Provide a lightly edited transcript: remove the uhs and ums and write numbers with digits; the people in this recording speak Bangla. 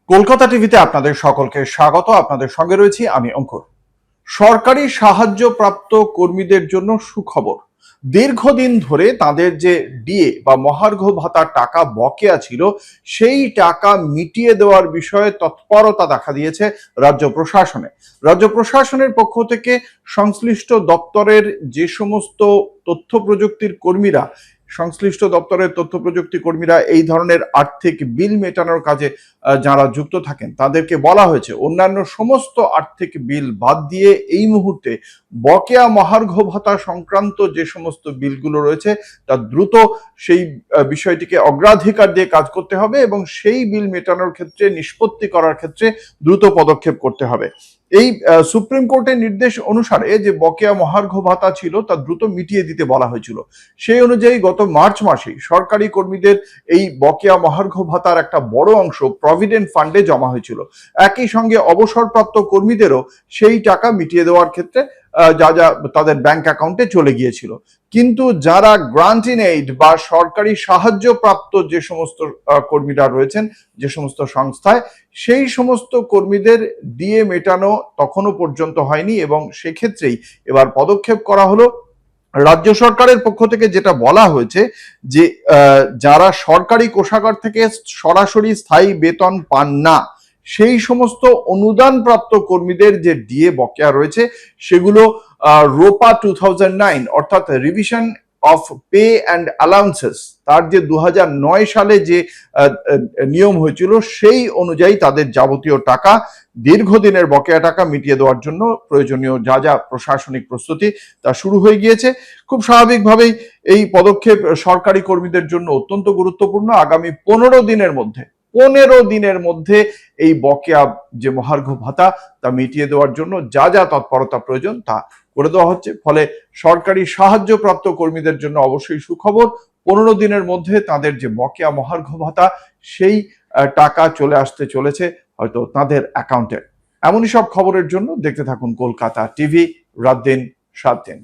কলকাতা টিভিতে আপনাদের সকলকে স্বাগত। আপনাদের সঙ্গে রয়েছি আমি অঙ্কুর। সরকারি সাহায্যপ্রাপ্ত কর্মীদের জন্য সুখবর। দীর্ঘদিন ধরে তাদের যে ডিএ বা মহার্ঘ ভাতার টাকা বকেয়া ছিল, সেই টাকা মিটিয়ে দেওয়ার বিষয়ে তৎপরতা দেখা দিয়েছে রাজ্য প্রশাসনে। রাজ্য প্রশাসনের পক্ষ থেকে সংশ্লিষ্ট দপ্তরের যে সমস্ত তথ্য প্রযুক্তির কর্মীরা এই ধরনের আর্থিক বিল মেটানোর কাজে যারা যুক্ত থাকেন, তাদেরকে বলা হয়েছে অন্যান্য সমস্ত আর্থিক বিল বাদ দিয়ে এই মুহূর্তে বকেয়া মহার্ঘ ভাতা সংক্রান্ত যে সমস্ত বিলগুলো রয়েছে তা দ্রুত সেই বিষয়টিকে অগ্রাধিকার দিয়ে কাজ করতে হবে এবং সেই বিল মেটানোর ক্ষেত্রে, নিষ্পত্তি করার ক্ষেত্রে দ্রুত পদক্ষেপ করতে হবে। এই সুপ্রিম কোর্টের নির্দেশ অনুসারে যে বকেয়া মহার্ঘ ভাতা ছিল তা দ্রুত মিটিয়ে দিতে বলা হয়েছিল। সেই অনুযায়ী গত মার্চ মাসেই সরকারি কর্মীদের এই বকেয়া মহার্ঘ ভাতার একটা বড় অংশ প্রভিডেন্ট ফান্ডে জমা হয়েছিল। একই সঙ্গে অবসরপ্রাপ্ত কর্মীদেরও সেই টাকা মিটিয়ে দেওয়ার ক্ষেত্রে যা যা তাদের ব্যাংক অ্যাকাউন্টে চলে গিয়েছিল। কিন্তু যারা গ্রান্ট ইন এইড বা সরকারি সাহায্য প্রাপ্ত যে সমস্ত কর্মীরা রয়েছেন, যে সমস্ত সংস্থায়, সেই সমস্ত কর্মীদের দিয়ে মেটানো তখনও পর্যন্ত হয়নি এবং সেক্ষেত্রেই এবার পদক্ষেপ করা হলো। রাজ্য সরকারের পক্ষ থেকে যেটা বলা হয়েছে যে যারা সরকারি কোষাগার থেকে সরাসরি স্থায়ী বেতন পান না, সেই সমস্ত অনুদান প্রাপ্ত কর্মীদের যে ডিএ বকেয়া রয়েছে সেগুলো রোপা 2009 অর্থাৎ revision of pay and allowances, তার যে 2009 সালে যে নিয়ম হয়েছিল সেই অনুযায়ী তাদের যাবতীয় টাকা, দীর্ঘদিনের বকেয়া টাকা মিটিয়ে দেওয়ার জন্য প্রয়োজনীয় যা যা প্রশাসনিক প্রস্তুতি তা শুরু হয়ে গিয়েছে। খুব স্বাভাবিকভাবেই এই পদক্ষেপ সরকারি কর্মীদের জন্য অত্যন্ত গুরুত্বপূর্ণ। আগামী 15 দিনের মধ্যে এই বকেয়া যে মহার্ঘ ভাতা তা মিটিয়ে দেওয়ার জন্য যা যা তৎপরতা প্রয়োজন তা করে দেওয়া হচ্ছে। ফলে সরকারি সাহায্যপ্রাপ্ত কর্মীদের জন্য অবশ্যই সুখবর। 15 দিনের মধ্যে তাদের যে বকেয়া মহার্ঘ ভাতা সেই টাকা চলে আসতে চলেছে হয়তো তাদের অ্যাকাউন্টে। এমনই সব খবরের জন্য দেখতে থাকুন কলকাতা টিভি, রাত দিন 7 দিন।